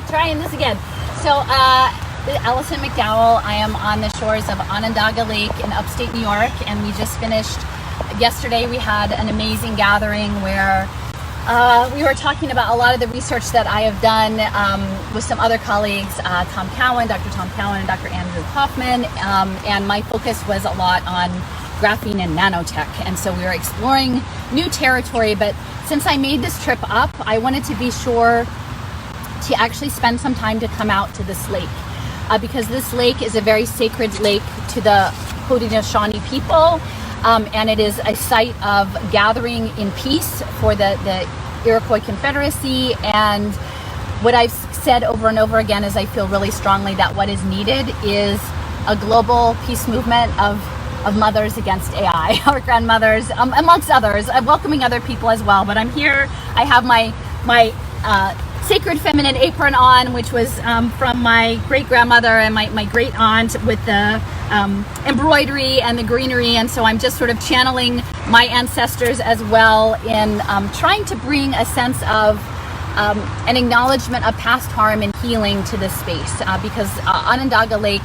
trying this again. So, Allison McDowell. I am on the shores of Onondaga Lake in upstate New York, and we just finished yesterday. We had an amazing gathering where we were talking about a lot of the research that I have done with some other colleagues, Dr. Tom Cowan, and Dr. Andrew Kaufman, and my focus was a lot on graphene and nanotech, and so we were exploring new territory. But since I made this trip up, I wanted to be sure to actually spend some time to come out to this lake, because this lake is a very sacred lake to the Haudenosaunee people, and it is a site of gathering in peace for the Iroquois Confederacy. And what I've said over and over again is I feel really strongly that what is needed is a global peace movement of mothers against AI, or grandmothers, amongst others, welcoming other people as well. But I'm here, I have my sacred feminine apron on, which was from my great-grandmother and my great-aunt, with the embroidery and the greenery. And so I'm just sort of channeling my ancestors as well in trying to bring a sense of an acknowledgement of past harm and healing to this space, because Onondaga Lake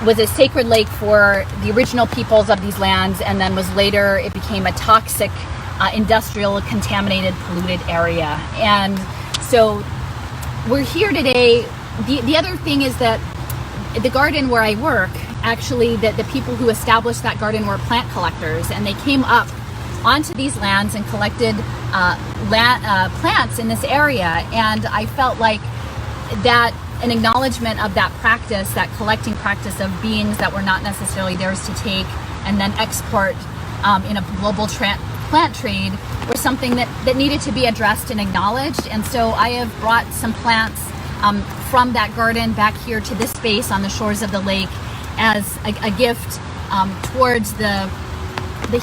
was a sacred lake for the original peoples of these lands, and then was later, it became a toxic, industrial, contaminated, polluted area. And so we're here today. The other thing is that the garden where I work, actually, the people who established that garden were plant collectors, and they came up onto these lands and collected plants in this area. And I felt like that an acknowledgement of that practice, that collecting practice of beings that were not necessarily theirs to take and then export in a global plant trade, was something that needed to be addressed and acknowledged. And so I have brought some plants from that garden back here to this space on the shores of the lake as a gift towards the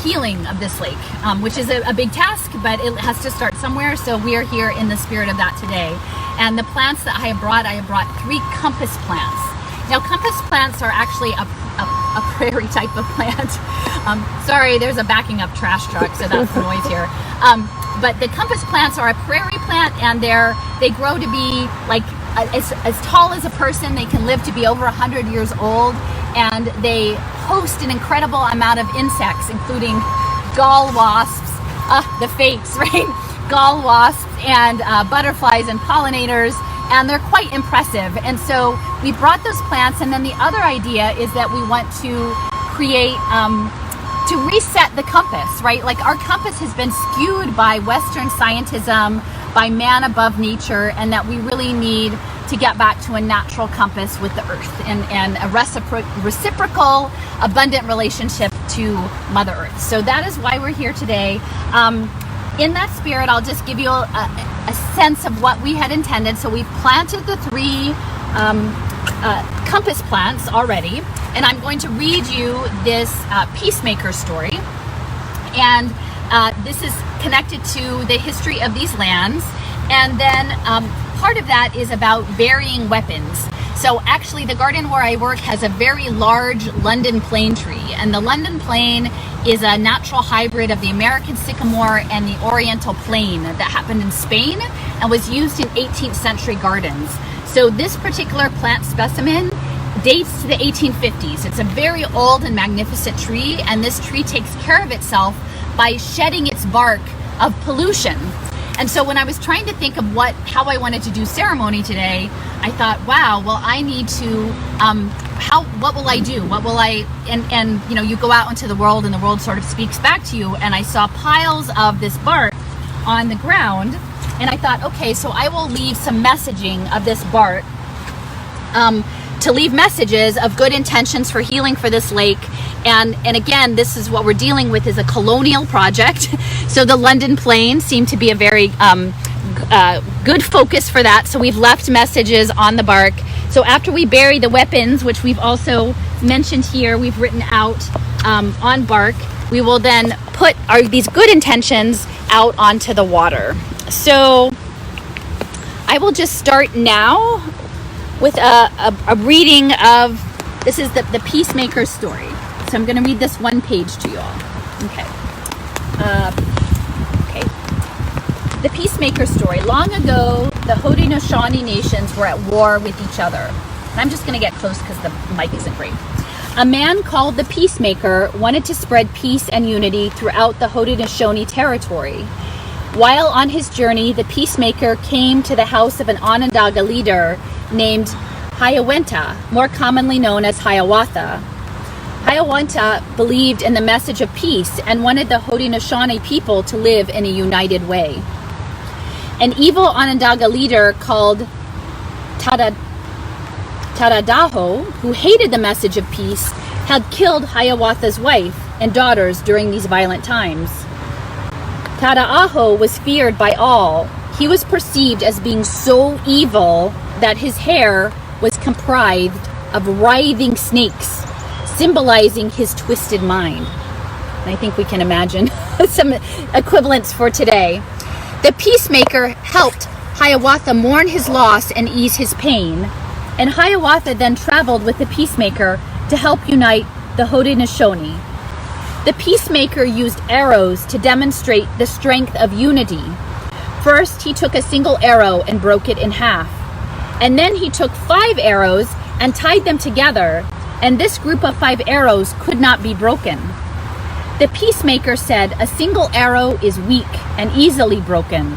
healing of this lake, which is a big task, but it has to start somewhere. So we are here in the spirit of that today. And the plants that I have brought 3 compass plants. Now, compass plants are actually a prairie type of plant. Sorry, there's a backing up trash truck, so that's the noise here. But the compass plants are a prairie plant, and they grow to be like as tall as a person. They can live to be over 100 years old, and they host an incredible amount of insects, including gall wasps, the fakes, right? Gall wasps and butterflies and pollinators, and they're quite impressive. And so we brought those plants, and then the other idea is that we want to create, to reset the compass, right? Like, our compass has been skewed by Western scientism, by man above nature, and that we really need to get back to a natural compass with the earth, and a reciprocal, abundant relationship to Mother Earth. So that is why we're here today. In that spirit, I'll just give you a sense of what we had intended. So we've planted the 3 compass plants already, and I'm going to read you this peacemaker story. And this is connected to the history of these lands. And then part of that is about burying weapons. So actually, the garden where I work has a very large London plane tree, and the London plane is a natural hybrid of the American sycamore and the Oriental plane that happened in Spain and was used in 18th century gardens. So this particular plant specimen dates to the 1850s. It's a very old and magnificent tree, and this tree takes care of itself by shedding its bark of pollution. And so when I was trying to think of how I wanted to do ceremony today, I thought, wow, well, I need to, what will I do? What will I, and you know, you go out into the world and the world sort of speaks back to you. And I saw piles of this bark on the ground, and I thought, okay, so I will leave some messaging of this bark, to leave messages of good intentions for healing for this lake. And again, this is what we're dealing with, is a colonial project. So the London plane seemed to be a very good focus for that. So we've left messages on the bark. So after we bury the weapons, which we've also mentioned here, we've written out on bark, we will then put these good intentions out onto the water. So I will just start now with a reading of, this is the peacemaker story. So I'm going to read this one page to you all. Okay. The peacemaker story. Long ago, the Haudenosaunee nations were at war with each other. And I'm just going to get close because the mic isn't great. A man called the peacemaker wanted to spread peace and unity throughout the Haudenosaunee territory. While on his journey, the peacemaker came to the house of an Onondaga leader named Hiawatha, more commonly known as Hiawatha. Hiawatha believed in the message of peace and wanted the Haudenosaunee people to live in a united way. An evil Onondaga leader called Tadadaho, who hated the message of peace, had killed Hiawatha's wife and daughters during these violent times. Tadadaho was feared by all. He was perceived as being so evil that his hair was comprised of writhing snakes, symbolizing his twisted mind. And I think we can imagine some equivalents for today. The peacemaker helped Hiawatha mourn his loss and ease his pain, and Hiawatha then traveled with the peacemaker to help unite the Haudenosaunee. The peacemaker used arrows to demonstrate the strength of unity. First, he took a single arrow and broke it in half, and then he took 5 arrows and tied them together, and this group of 5 arrows could not be broken. The peacemaker said, "A single arrow is weak and easily broken.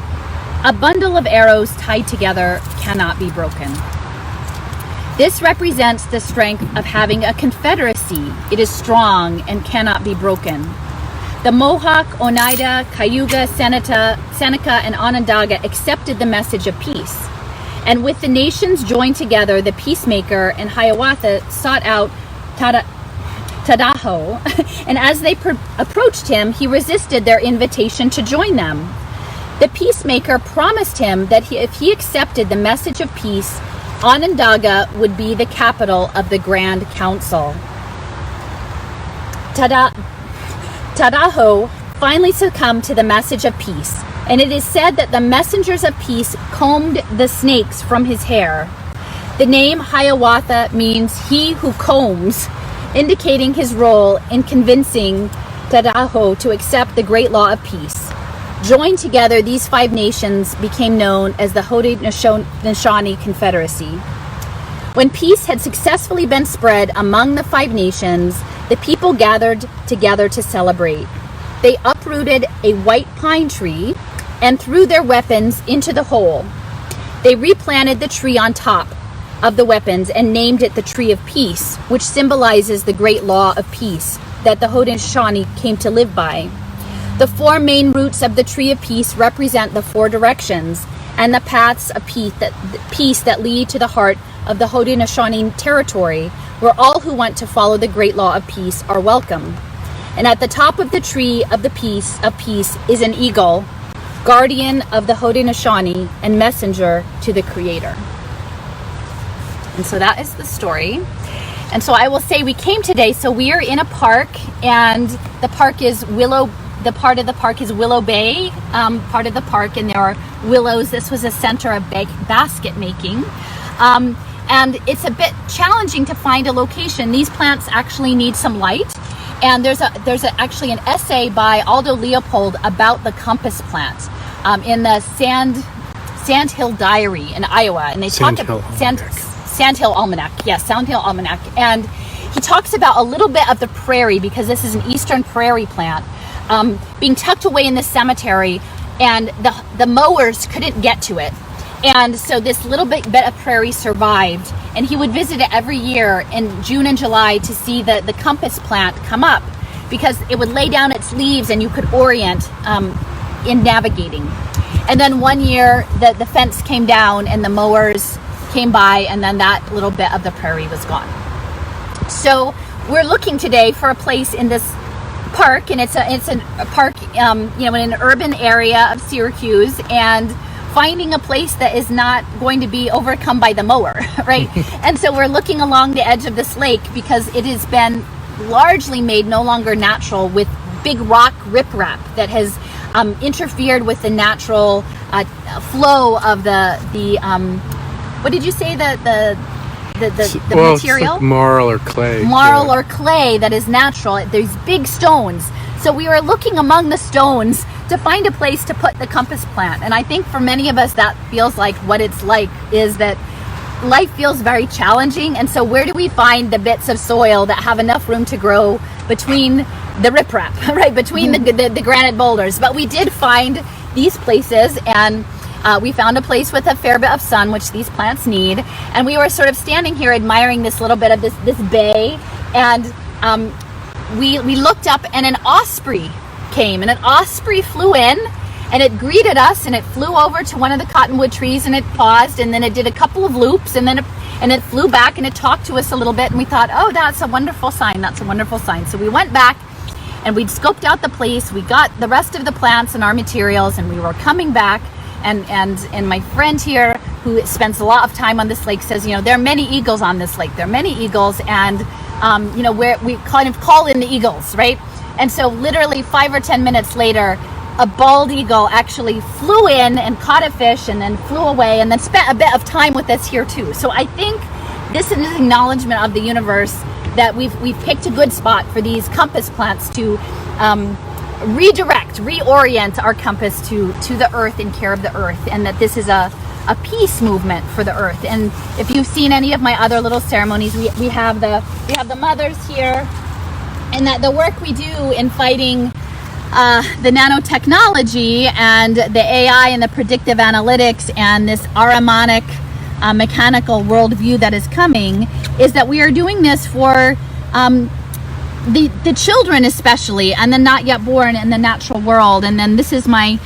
A bundle of arrows tied together cannot be broken." This represents the strength of having a confederacy. It is strong and cannot be broken. The Mohawk, Oneida, Cayuga, Seneca, and Onondaga accepted the message of peace. And with the nations joined together, the peacemaker and Hiawatha sought out Tadaho, and as they approached him, he resisted their invitation to join them. The peacemaker promised him that if he accepted the message of peace, Onondaga would be the capital of the Grand Council. Tadaho finally succumbed to the message of peace, and it is said that the messengers of peace combed the snakes from his hair. The name Hiawatha means he who combs, indicating his role in convincing Tadaho to accept the great law of peace. Joined together, these 5 nations became known as the Haudenosaunee Confederacy. When peace had successfully been spread among the 5 nations, the people gathered together to celebrate. They uprooted a white pine tree and threw their weapons into the hole. They replanted the tree on top of the weapons and named it the Tree of Peace, which symbolizes the great law of peace that the Haudenosaunee came to live by. The 4 main roots of the Tree of Peace represent the 4 directions and the paths of peace that lead to the heart of the Haudenosaunee territory, where all who want to follow the great law of peace are welcome. And at the top of the Tree of Peace is an eagle, guardian of the Haudenosaunee and messenger to the Creator. And so that is the story. And so I will say we came today, so we are in a park, and the park is Willow. The part of the park is Willow Bay, part of the park, and there are willows. This was a center of basket making. And it's a bit challenging to find a location. These plants actually need some light. And there's actually an essay by Aldo Leopold about the compass plant in the Sand Hill Diary in Iowa. And they talk about Sand Hill Almanac. Yes, Sand Hill Almanac. And he talks about a little bit of the prairie, because this is an eastern prairie plant, being tucked away in the cemetery, and the mowers couldn't get to it. And so this little bit of prairie survived, and he would visit it every year in June and July to see the compass plant come up, because it would lay down its leaves and you could orient in navigating. And then one year the fence came down and the mowers came by, and then that little bit of the prairie was gone. So we're looking today for a place in this park, and it's a park in an urban area of Syracuse, and finding a place that is not going to be overcome by the mower, right? And so we're looking along the edge of this lake, because it has been largely made no longer natural with big rock riprap that has interfered with the natural flow of the what did you say, the well, material? It's like marl or clay. Or clay that is natural. There's big stones. So we were looking among the stones to find a place to put the compass plant. And I think for many of us, that feels like what it's like, is that life feels very challenging. And so where do we find the bits of soil that have enough room to grow between the riprap, right? Between the granite boulders. But we did find these places, and we found a place with a fair bit of sun, which these plants need. And we were sort of standing here admiring this little bit of this bay. And we looked up, and an osprey came, and an osprey flew in, and it greeted us, and it flew over to one of the cottonwood trees, and it paused, and then it did a couple of loops, and then it flew back, and it talked to us a little bit, and we thought, oh, that's a wonderful sign. That's a wonderful sign. So we went back, and we'd scoped out the place. We got the rest of the plants and our materials, and we were coming back, and my friend here, who spends a lot of time on this lake, says, there are many eagles on this lake. There are many eagles, and where we kind of call in the eagles, right? And so literally 5 or 10 minutes later, a bald eagle actually flew in and caught a fish and then flew away, and then spent a bit of time with us here too. So I think this is an acknowledgement of the universe that we've picked a good spot for these compass plants to reorient our compass to the earth and care of the earth, and that this is a peace movement for the earth. And if you've seen any of my other little ceremonies, we have the mothers here, and that the work we do in fighting the nanotechnology and the AI and the predictive analytics and this Ahrimanic mechanical worldview that is coming, is that we are doing this for the children especially, and the not yet born in the natural world. And then this is my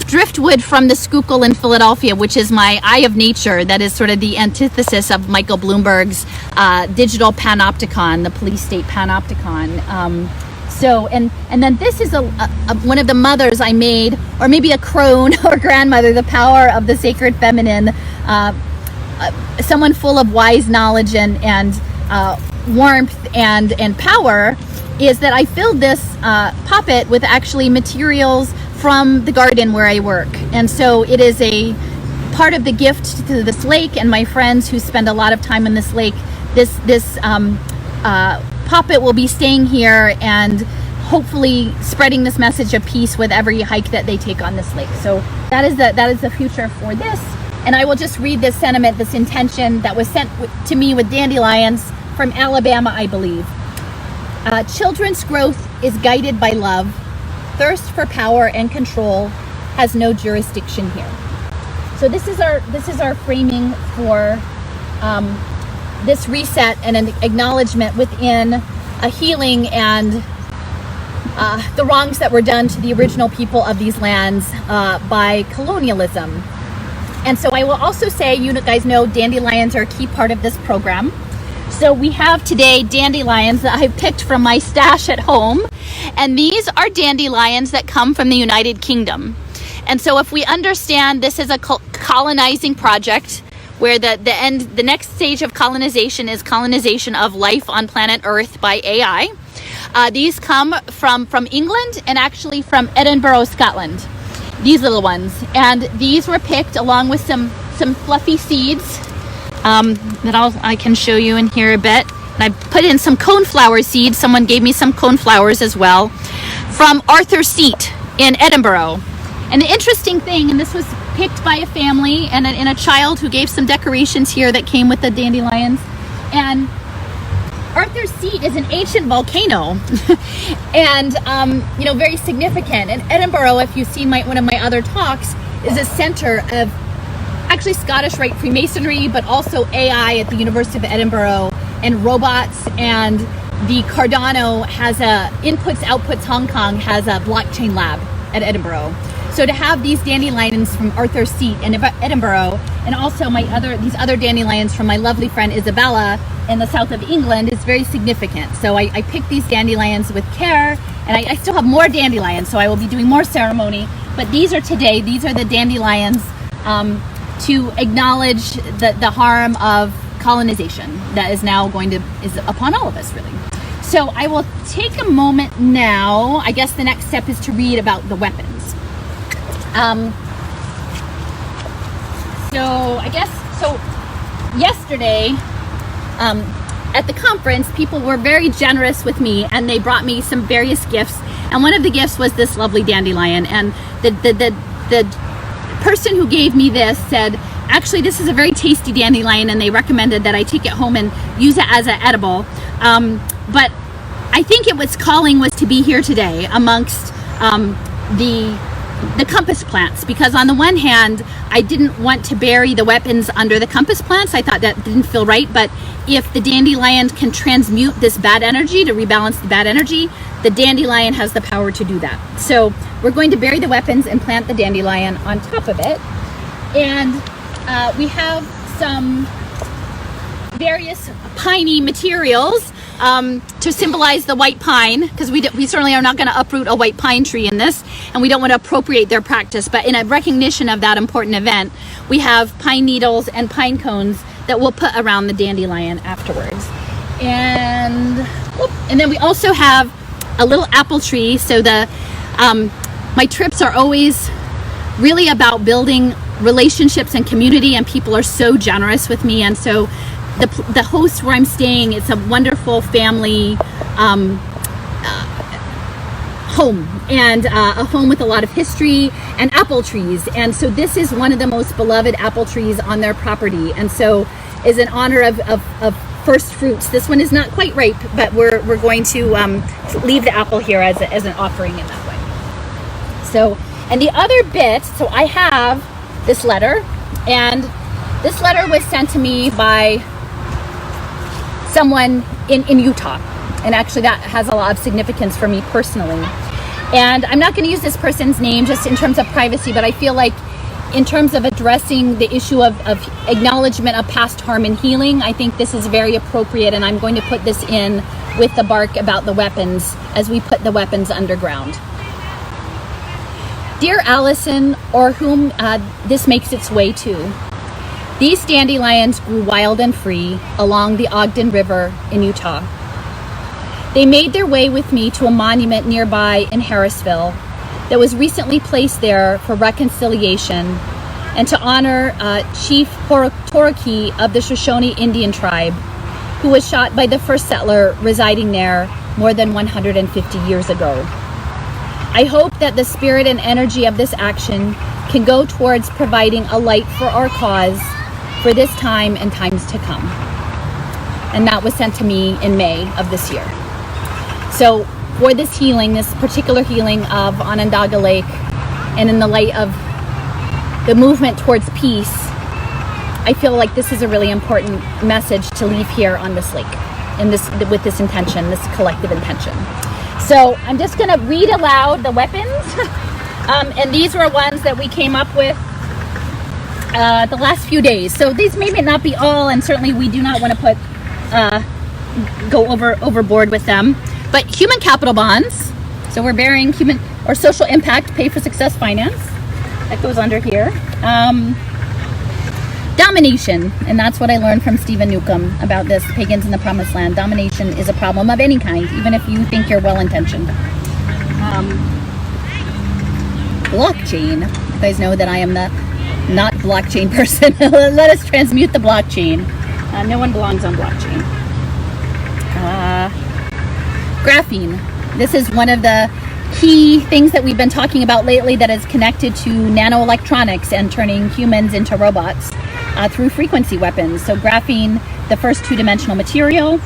driftwood from the Schuylkill in Philadelphia, which is my eye of nature. That is sort of the antithesis of Michael Bloomberg's digital panopticon, the police state panopticon. So, and then this is one of the mothers I made, or maybe a crone or grandmother, the power of the sacred feminine, someone full of wise knowledge and warmth and power, is that I filled this puppet with actually materials from the garden where I work. And so it is a part of the gift to this lake and my friends who spend a lot of time in this lake. This puppet will be staying here and hopefully spreading this message of peace with every hike that they take on this lake. So that is the future for this. And I will just read this sentiment, this intention that was sent to me with dandelions from Alabama, I believe. Children's growth is guided by love. Thirst for power and control has no jurisdiction here. So this is our framing for this reset and an acknowledgement within a healing and the wrongs that were done to the original people of these lands by colonialism. And so I will also say, you guys know dandelions are a key part of this program. So we have today dandelions that I've picked from my stash at home. And these are dandelions that come from the United Kingdom. And so if we understand this is a colonizing project, where the next stage of colonization is colonization of life on planet Earth by AI. These come from England and actually from Edinburgh, Scotland. These little ones. And these were picked along with some fluffy seeds that I can show you in here a bit. And I put in some coneflower seeds. Someone gave me some coneflowers as well from Arthur's Seat in Edinburgh. And the interesting thing, and this was picked by a family and a child who gave some decorations here that came with the dandelions. And Arthur's Seat is an ancient volcano and, very significant. And Edinburgh, if you've seen one of my other talks, is a center of actually Scottish Rite Freemasonry, but also AI at the University of Edinburgh and robots. And the Cardano has Inputs Outputs Hong Kong has a blockchain lab at Edinburgh. So to have these dandelions from Arthur's Seat in Edinburgh, and also these other dandelions from my lovely friend Isabella in the south of England, is very significant. So I picked these dandelions with care, and I still have more dandelions, so I will be doing more ceremony. But these are the dandelions to acknowledge the harm of colonization that is now is upon all of us, really. So I will take a moment now. I guess the next step is to read about the weapons. So yesterday, at the conference, people were very generous with me, and they brought me some various gifts. And one of the gifts was this lovely dandelion. And the person who gave me this said, actually, this is a very tasty dandelion, and they recommended that I take it home and use it as an edible. But I think its calling was to be here today amongst the compass plants, because on the one hand, I didn't want to bury the weapons under the compass plants. I thought that didn't feel right, but if the dandelion can transmute this bad energy to rebalance the bad energy, the dandelion has the power to do that. So we're going to bury the weapons and plant the dandelion on top of it. And we have some various piney materials to symbolize the white pine, because we certainly are not going to uproot a white pine tree in this, and we don't want to appropriate their practice, but in a recognition of that important event, we have pine needles and pine cones that we'll put around the dandelion afterwards. And then we also have a little apple tree. So my trips are always really about building relationships and community, and people are so generous with me. And so the host where I'm staying, it's a wonderful family home, and a home with a lot of history and apple trees. And so this is one of the most beloved apple trees on their property, and so is in honor of first fruits. This one is not quite ripe, but we're going to leave the apple here as an offering in that way. So, and the other bit, so I have this letter, and this letter was sent to me by someone in Utah, and actually that has a lot of significance for me personally. And I'm not going to use this person's name just in terms of privacy, but I feel like in terms of addressing the issue of acknowledgement of past harm and healing, I think this is very appropriate, and I'm going to put this in with the bark about the weapons as we put the weapons underground. Dear Allison, or whom this makes its way to, these dandelions grew wild and free along the Ogden River in Utah. They made their way with me to a monument nearby in Harrisville that was recently placed there for reconciliation and to honor Chief Torokee of the Shoshone Indian tribe, who was shot by the first settler residing there more than 150 years ago. I hope that the spirit and energy of this action can go towards providing a light for our cause for this time and times to come. And that was sent to me in May of this year. So for this healing, this particular healing of Onondaga Lake, and in the light of the movement towards peace, I feel like this is a really important message to leave here on this lake, and with this intention, this collective intention. So I'm just going to read aloud the weapons, and these were ones that we came up with the last few days. So these may not be all, and certainly we do not want to go overboard with them. But human capital bonds, so we're bearing human or social impact, pay for success finance, that goes under here. Domination, and that's what I learned from Stephen Newcomb about this, Pagans in the Promised Land. Domination is a problem of any kind, even if you think you're well-intentioned. Blockchain, you guys know that I am the not blockchain person. Let us transmute the blockchain. No one belongs on blockchain. Graphene. This is one of the key things that we've been talking about lately that is connected to nanoelectronics and turning humans into robots through frequency weapons. So graphene, the first two-dimensional material.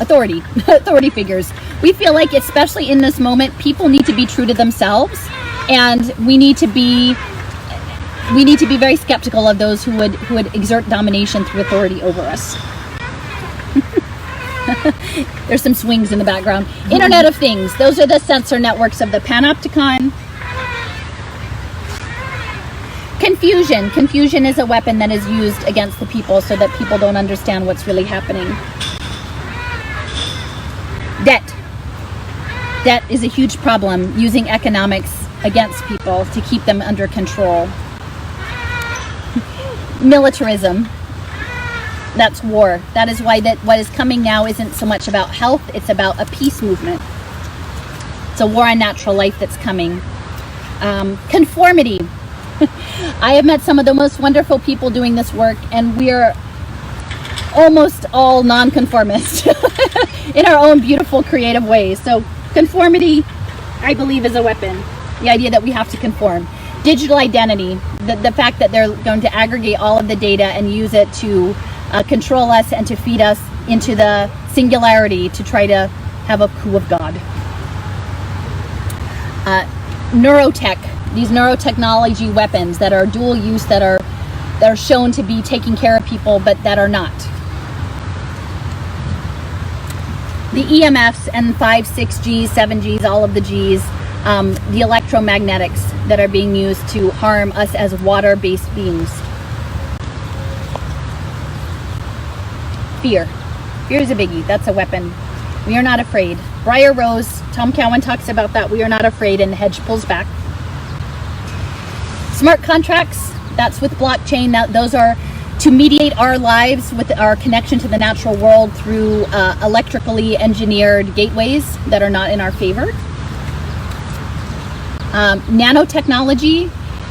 Authority figures. We feel like, especially in this moment, people need to be true to themselves, and we need to be very skeptical of those who would exert domination through authority over us. There's some swings in the background. Internet of Things. Those are the sensor networks of the panopticon. Confusion. Confusion is a weapon that is used against the people so that people don't understand what's really happening. Debt. Debt is a huge problem, using economics against people to keep them under control. Militarism. That's war. That is why what is coming now isn't so much about health, it's about a peace movement. It's a war on natural life that's coming. Conformity. I have met some of the most wonderful people doing this work, and we're almost all non-conformist in our own beautiful, creative ways. So conformity, I believe, is a weapon. The idea that we have to conform. Digital identity, the fact that they're going to aggregate all of the data and use it to control us and to feed us into the singularity to try to have a coup of God. Neurotech, these neurotechnology weapons that are dual use, that are shown to be taking care of people, but that are not. The EMFs and 5, 6Gs, 7Gs, all of the Gs, the electromagnetics that are being used to harm us as water-based beings. Fear. Fear is a biggie. That's a weapon. We are not afraid. Briar Rose, Tom Cowan talks about that. We are not afraid, and the hedge pulls back. Smart contracts, that's with blockchain. Now, those are to mediate our lives with our connection to the natural world through electrically engineered gateways that are not in our favor. Nanotechnology,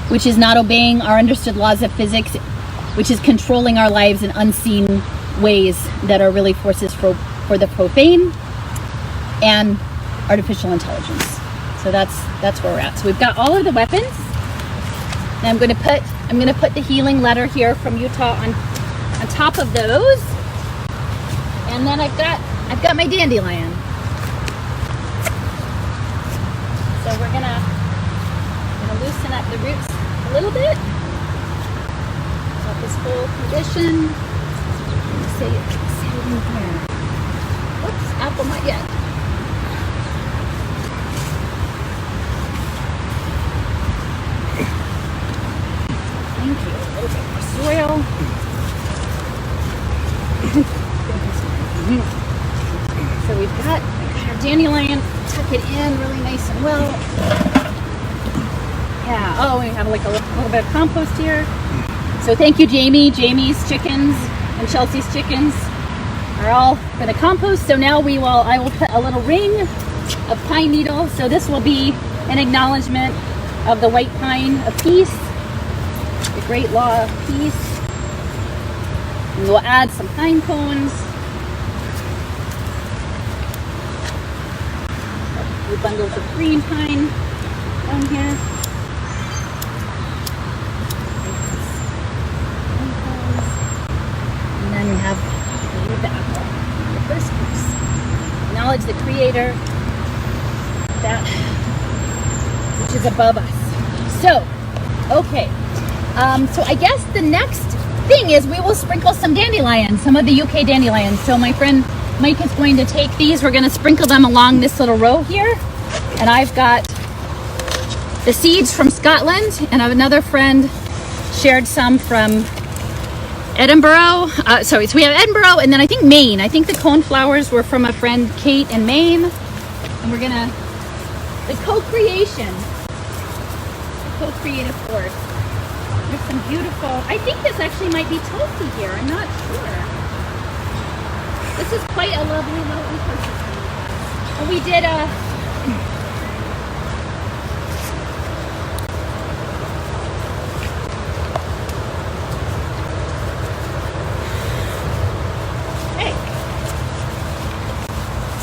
which is not obeying our understood laws of physics, which is controlling our lives in unseen ways that are really forces for the profane, and artificial intelligence. So that's where we're at. So we've got all of the weapons. And I'm going to put the healing letter here from Utah on top of those. And then I've got my dandelion. So we're gonna loosen up the roots a little bit. Got this whole condition. Say it in here. Oops, apple not yet. Thank you. A little bit more soil. So we've got our dandelion. Tuck it in really nice and well. Yeah. Oh, we have like a little bit of compost here. So thank you, Jamie. Jamie's chickens and Chelsea's chickens are all for the compost. So now I will put a little ring of pine needle. So this will be an acknowledgement of the white pine of peace, the great law of peace. And we'll add some pine cones. A few bundles of green pine down here. And then we have the apple, the first piece. Acknowledge the Creator, that which is above us. So, okay. So I guess the next thing is we will sprinkle some dandelions, some of the UK dandelions. So my friend Mike is going to take these. We're going to sprinkle them along this little row here. And I've got the seeds from Scotland, and I have another friend shared some from Edinburgh. So we have Edinburgh, and then I think Maine. I think the coneflowers were from a friend Kate in Maine. And we're gonna, the co-creation, the co-creative force. There's some beautiful, I think this actually might be Tulsi here, I'm not sure. This is quite a lovely little ecosystem. And we did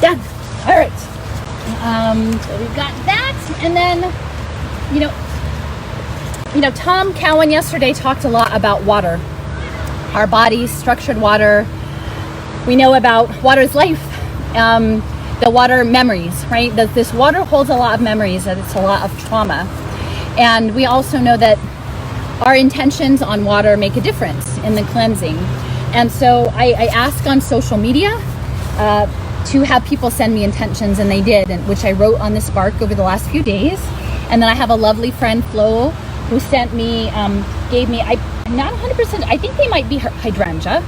done. All right. So we've got that, and then, you know, Tom Cowan yesterday talked a lot about water, our bodies, structured water. We know about water's life, the water memories, right? This water holds a lot of memories, and it's a lot of trauma. And we also know that our intentions on water make a difference in the cleansing. And so I asked on social media to have people send me intentions, and they did, which I wrote on this bark over the last few days. And then I have a lovely friend, Flo, who sent me, gave me, I'm not 100%, I think they might be hydrangea,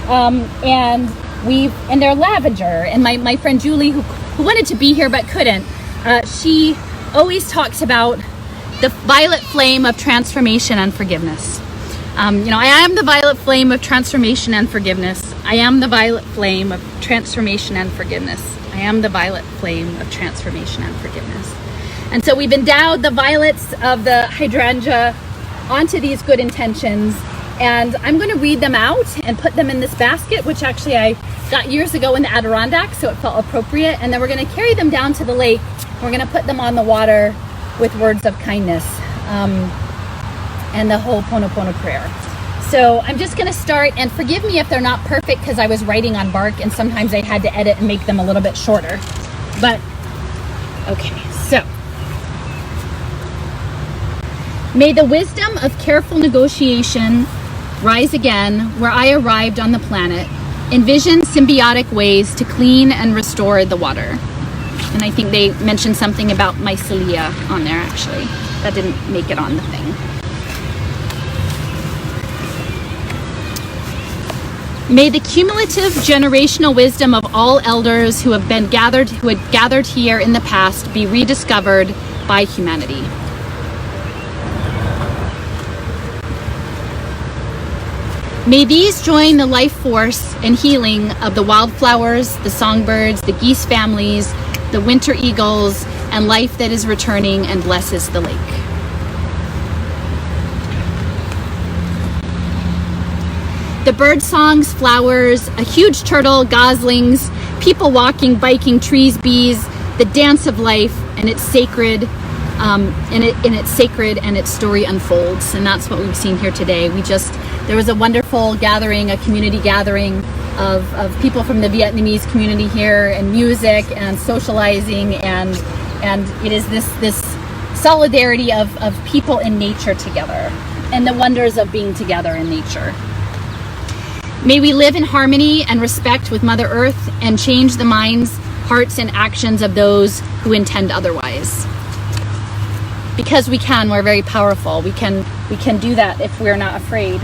and they're lavender. And my friend Julie, who wanted to be here but couldn't, she always talks about the violet flame of transformation and forgiveness. I am the violet flame of transformation and forgiveness. I am the violet flame of transformation and forgiveness. I am the violet flame of transformation and forgiveness. And so we've endowed the violets of the hydrangea onto these good intentions. And I'm going to read them out and put them in this basket, which actually I got years ago in the Adirondack, so it felt appropriate. And then we're going to carry them down to the lake. We're going to put them on the water with words of kindness and the Ho'oponopono prayer. So I'm just going to start, and forgive me if they're not perfect because I was writing on bark and sometimes I had to edit and make them a little bit shorter. But, okay, so. May the wisdom of careful negotiation rise again where I arrived on the planet. Envision symbiotic ways to clean and restore the water. And I think they mentioned something about mycelia on there actually. That didn't make it on the thing. May the cumulative generational wisdom of all elders who had gathered here in the past be rediscovered by humanity. May these join the life force and healing of the wildflowers, the songbirds, the geese families, the winter eagles, and life that is returning and blesses the lake. The bird songs, flowers, a huge turtle, goslings, people walking, biking, trees, bees, the dance of life, and it's sacred, and its story unfolds. And that's what we've seen here today. There was a wonderful gathering, a community gathering of people from the Vietnamese community here, and music and socializing, and it is this solidarity of people in nature together, and the wonders of being together in nature. May we live in harmony and respect with Mother Earth and change the minds, hearts, and actions of those who intend otherwise. Because we can, we're very powerful. We can do that if we're not afraid.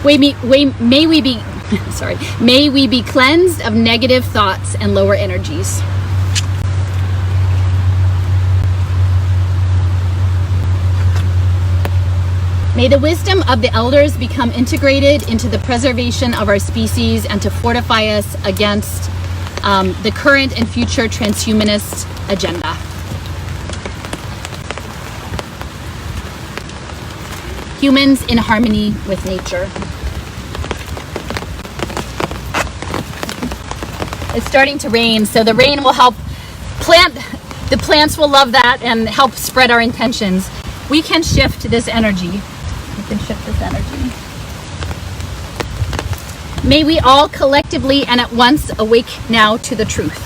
May we be cleansed of negative thoughts and lower energies. May the wisdom of the elders become integrated into the preservation of our species and to fortify us against the current and future transhumanist agenda. Humans in harmony with nature. It's starting to rain, so the rain will help the plants will love that and help spread our intentions. We can shift this energy. May we all collectively and at once awake now to the truth.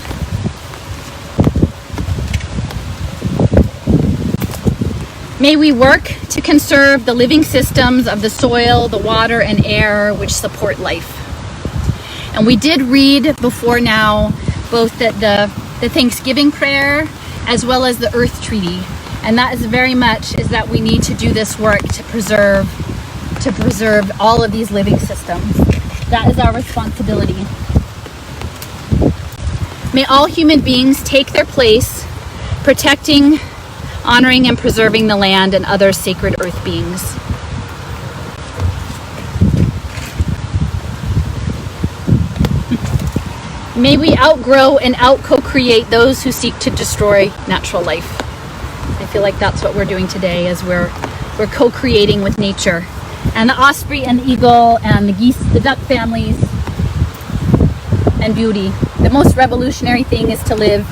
May we work to conserve the living systems of the soil, the water, and air which support life. And we did read before now both the Thanksgiving prayer as well as the Earth Treaty. And that is very much is that we need to do this work to preserve all of these living systems. That is our responsibility. May all human beings take their place, protecting, honoring, and preserving the land and other sacred earth beings. May we outgrow and out-co-create those who seek to destroy natural life. I feel like that's what we're doing today, as we're co-creating with nature. And the osprey and the eagle and the geese, the duck families, and beauty. The most revolutionary thing is to live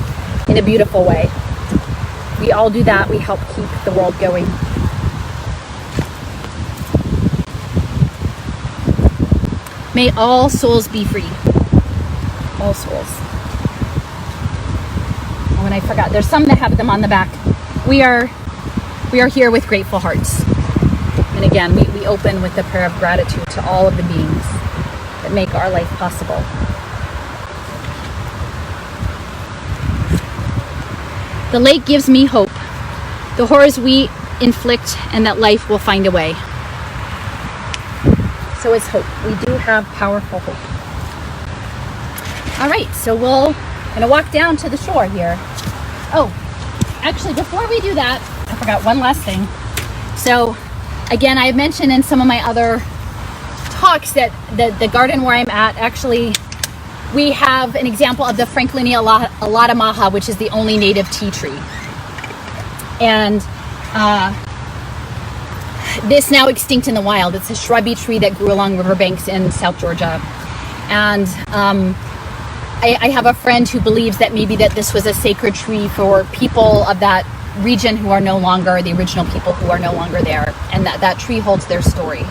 in a beautiful way. We all do that. We help keep the world going. May all souls be free. All souls. Oh, and I forgot. There's some that have them on the back. We are here with grateful hearts. And again, we open with the prayer of gratitude to all of the beings that make our life possible. The lake gives me hope. The horrors we inflict, and that life will find a way. So it's hope. We do have powerful hope. All right, so we're gonna walk down to the shore here. Oh, actually, before we do that, I forgot one last thing. So again, I mentioned in some of my other talks that the garden where I'm at, actually, we have an example of the Franklinia alatamaha, which is the only native tea tree. And this now extinct in the wild. It's a shrubby tree that grew along riverbanks in South Georgia. And I have a friend who believes that maybe that this was a sacred tree for people of that region who are no longer, the original people who are no longer there, and that tree holds their story.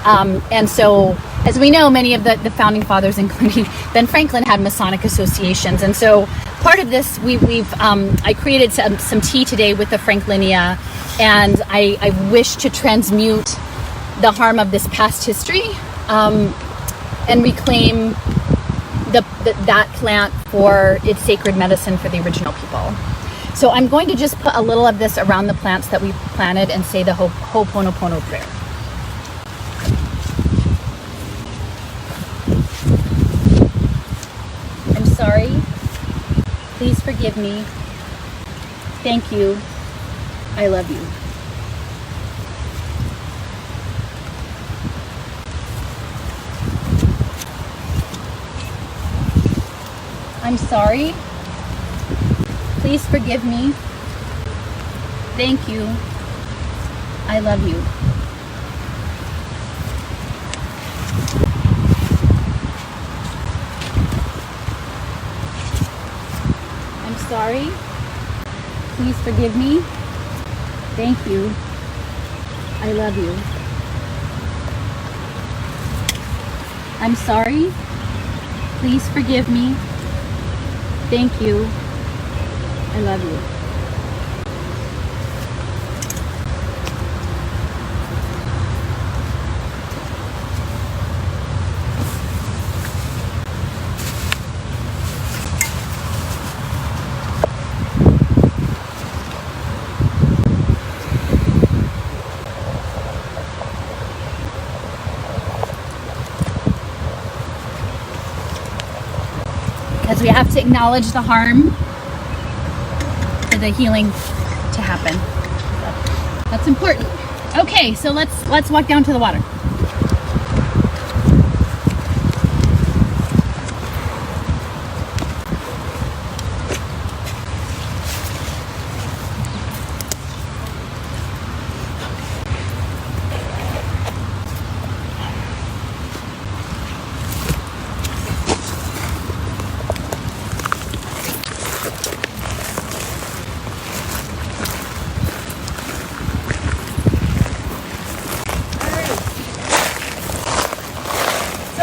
And so, as we know, many of the founding fathers, including Ben Franklin, had Masonic associations. And so part of this, I created some tea today with the Franklinia, and I wish to transmute the harm of this past history and reclaim that plant for its sacred medicine for the original people. So I'm going to just put a little of this around the plants that we planted and say the Ho'oponopono prayer. I'm sorry. Please forgive me. Thank you. I love you. I'm sorry. Please forgive me. Thank you. I love you. I'm sorry. Please forgive me. Thank you. I love you. I'm sorry. Please forgive me. Thank you. I love you. Because we have to acknowledge the harm for the healing to happen. So that's important. Okay, so let's walk down to the water.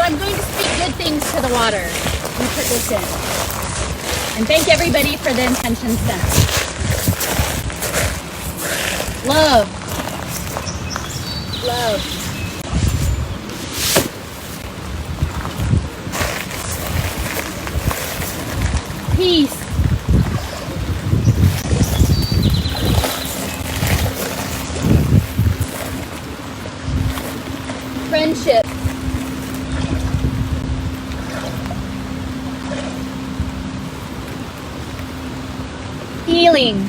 I'm going to speak good things to the water and put this in. And thank everybody for the intention sent. Love. Love. Peace. Friendship. Healing.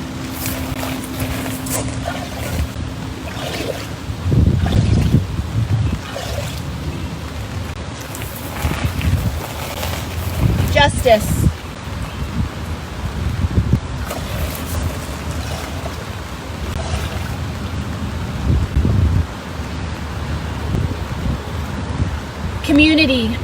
Justice. Community.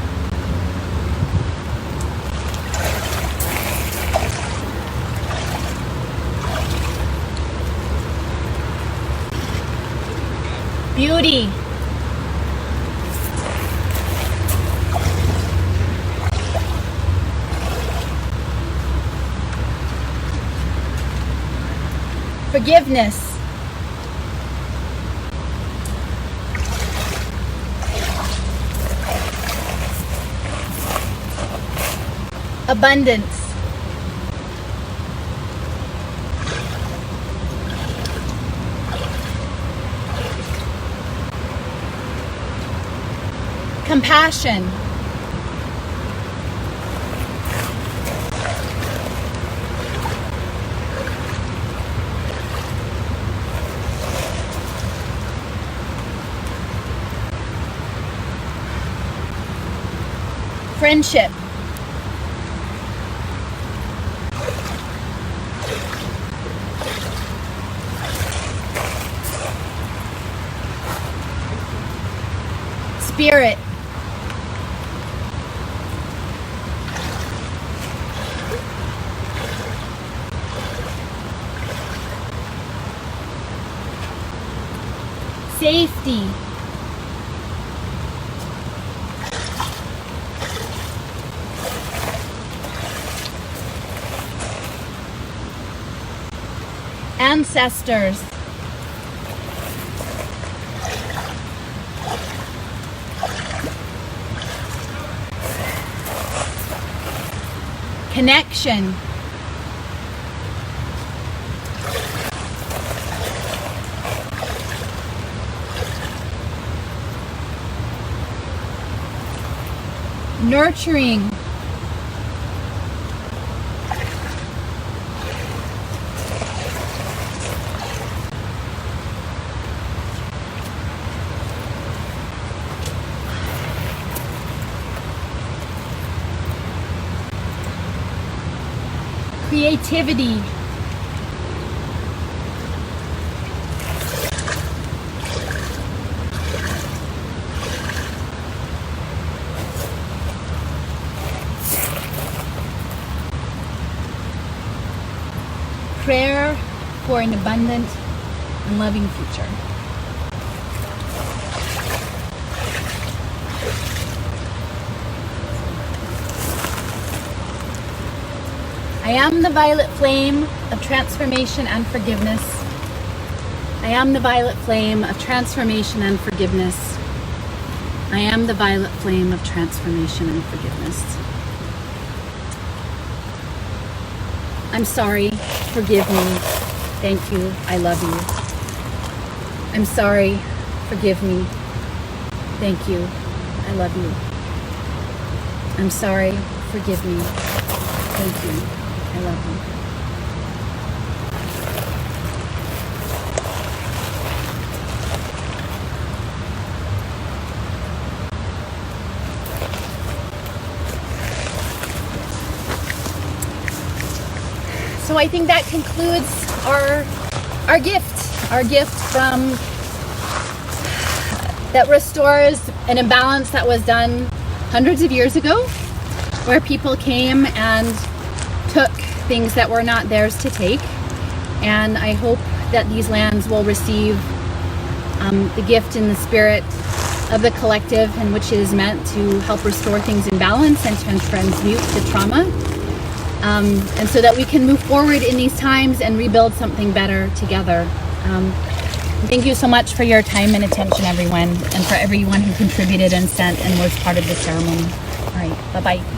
Beauty. Forgiveness. Abundance. Compassion. Friendship. spirit. Safety. Ancestors. Connection. Nurturing. Creativity. Prayer for an abundant and loving future. I am the violet flame of transformation and forgiveness. I am the violet flame of transformation and forgiveness. I am the violet flame of transformation and forgiveness. I'm sorry. Forgive me. Thank you. I love you. I'm sorry. Forgive me. Thank you. I love you. I'm sorry. Forgive me. Thank you. I love you. So I think that concludes our gift from that restores an imbalance that was done hundreds of years ago, where people came and took things that were not theirs to take. And I hope that these lands will receive the gift in the spirit of the collective, in which it is meant to help restore things in balance and to transmute the trauma. And so that we can move forward in these times and rebuild something better together. Thank you so much for your time and attention, everyone, and for everyone who contributed and sent and was part of the ceremony. All right, bye-bye.